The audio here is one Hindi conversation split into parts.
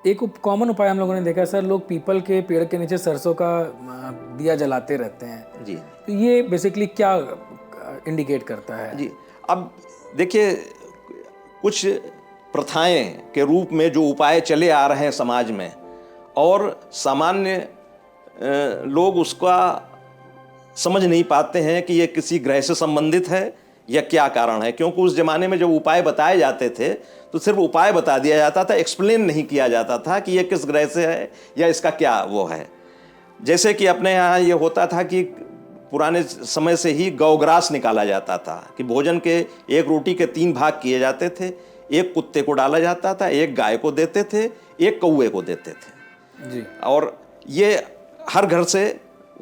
एक कॉमन उपाय हम लोगों ने देखा है सर, लोग पीपल के पेड़ के नीचे सरसों का दिया जलाते रहते हैं जी तो ये बेसिकली क्या इंडिकेट करता है? जी। अब देखिए, कुछ प्रथाएं के रूप में जो उपाय चले आ रहे हैं समाज में, और सामान्य लोग उसका समझ नहीं पाते हैं कि ये किसी ग्रह से संबंधित है या क्या कारण है। क्योंकि उस ज़माने में जब उपाय बताए जाते थे तो सिर्फ उपाय बता दिया जाता था, एक्सप्लेन नहीं किया जाता था कि ये किस ग्रह से है या इसका क्या वो है। जैसे कि अपने यहाँ ये होता था कि पुराने समय से ही गौग्रास निकाला जाता था कि भोजन के एक रोटी के 3 भाग किए जाते थे। एक कुत्ते को डाला जाता था, एक गाय को देते थे, एक कौवे को देते थे जी। और ये हर घर से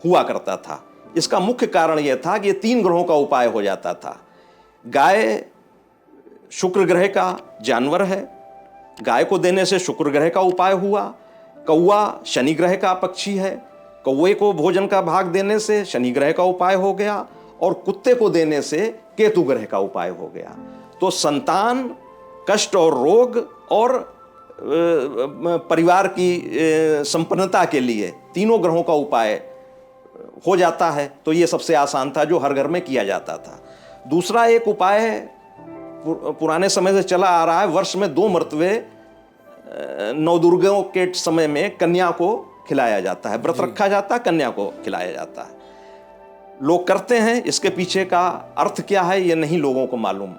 हुआ करता था। इसका मुख्य कारण यह था कि ये 3 ग्रहों का उपाय हो जाता था। गाय शुक्र ग्रह का जानवर है, गाय को देने से शुक्र ग्रह का उपाय हुआ। कौवा शनि ग्रह का पक्षी है, कौवे को भोजन का भाग देने से शनि ग्रह का उपाय हो गया, और कुत्ते को देने से केतु ग्रह का उपाय हो गया। तो संतान, कष्ट और रोग और परिवार की संपन्नता के लिए तीनों ग्रहों का उपाय हो जाता है। तो ये सबसे आसान था जो हर घर में किया जाता था। दूसरा एक उपाय पुराने समय से चला आ रहा है, वर्ष में 2 मर्तबे नवदुर्गों के समय में कन्या को खिलाया जाता है, व्रत रखा जाता है, कन्या को खिलाया जाता है। लोग करते हैं, इसके पीछे का अर्थ क्या है ये नहीं लोगों को मालूम।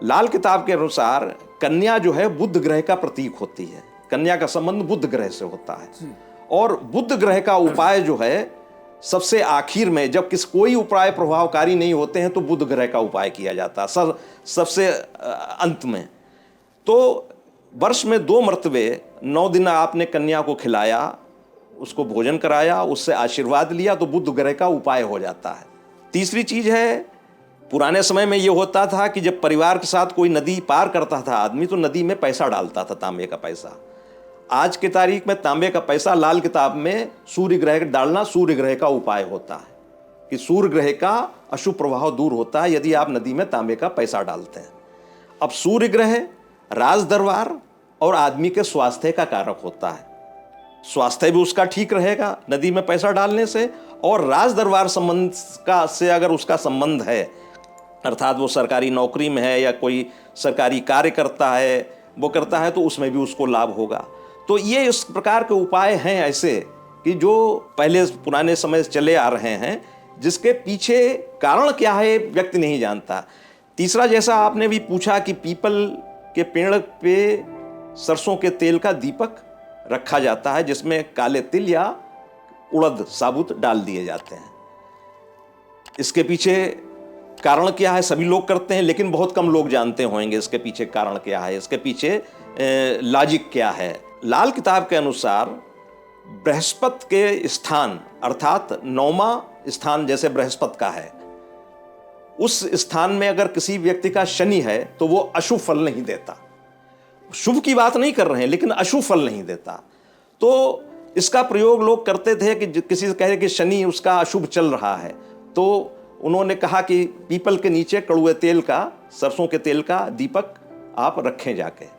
लाल किताब के अनुसार कन्या जो है बुध ग्रह का प्रतीक होती है, कन्या का संबंध बुध ग्रह से होता है। और बुध ग्रह का उपाय जो है सबसे आखिर में, जब कोई उपाय प्रभावकारी नहीं होते हैं तो बुध ग्रह का उपाय किया जाता है सबसे अंत में। तो वर्ष में 2 मर्तबे 9 दिन आपने कन्या को खिलाया, उसको भोजन कराया, उससे आशीर्वाद लिया, तो बुध ग्रह का उपाय हो जाता है। तीसरी चीज है, पुराने समय में ये होता था कि जब परिवार के साथ कोई नदी पार करता था आदमी तो नदी में पैसा डालता था, तांबे का पैसा। आज की तारीख में तांबे का पैसा लाल किताब में सूर्य ग्रह डालना सूर्य ग्रह का उपाय होता है कि सूर्य ग्रह का अशुभ प्रभाव दूर होता है यदि आप नदी में तांबे का पैसा डालते हैं। अब सूर्य ग्रह राज दरबार और आदमी के स्वास्थ्य का कारक होता है। स्वास्थ्य भी उसका ठीक रहेगा नदी में पैसा डालने से, और राज दरबार संबंध का से अगर उसका संबंध है, अर्थात वो सरकारी नौकरी में है या कोई सरकारी कार्य करता है, वो करता है, तो उसमें भी उसको लाभ होगा। तो ये इस प्रकार के उपाय हैं ऐसे कि जो पहले पुराने समय से चले आ रहे हैं, जिसके पीछे कारण क्या है व्यक्ति नहीं जानता। तीसरा, जैसा आपने भी पूछा कि पीपल के पेड़ पे सरसों के तेल का दीपक रखा जाता है जिसमें काले तिल या उड़द साबुत डाल दिए जाते हैं। इसके पीछे कारण क्या है सभी लोग करते हैं, लेकिन बहुत कम लोग जानते होंगे इसके पीछे कारण क्या है, इसके पीछे लॉजिक क्या है। लाल किताब के अनुसार बृहस्पति के स्थान, अर्थात 9वां स्थान जैसे बृहस्पति का है, उस स्थान में अगर किसी व्यक्ति का शनि है तो वो अशुभ फल नहीं देता। शुभ की बात नहीं कर रहे हैं, लेकिन अशुभ फल नहीं देता। तो इसका प्रयोग लोग करते थे कि किसी से कहे कि शनि उसका अशुभ चल रहा है, तो उन्होंने कहा कि पीपल के नीचे कड़ुए तेल का, सरसों के तेल का दीपक आप रखें जाके।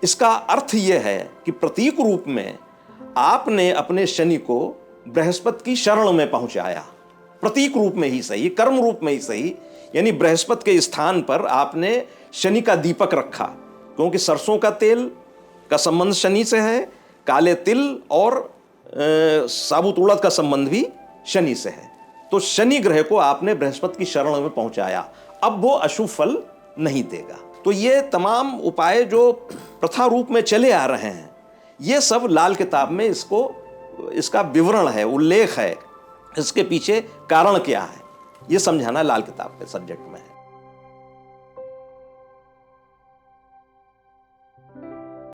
इसका अर्थ यह है कि प्रतीक रूप में आपने अपने शनि को बृहस्पति की शरण में पहुंचाया, प्रतीक रूप में ही सही, कर्म रूप में ही सही, यानी बृहस्पति के स्थान पर आपने शनि का दीपक रखा, क्योंकि सरसों का तेल का संबंध शनि से है, काले तिल और साबुत उड़द का संबंध भी शनि से है। तो शनि ग्रह को आपने बृहस्पति की शरण में पहुंचाया, अब वो अशुभ फल नहीं देगा। तो ये तमाम उपाय जो प्रथा रूप में चले आ रहे हैं, ये सब लाल किताब में इसका विवरण है, उल्लेख है, इसके पीछे कारण क्या है, ये समझाना लाल किताब के सब्जेक्ट में है।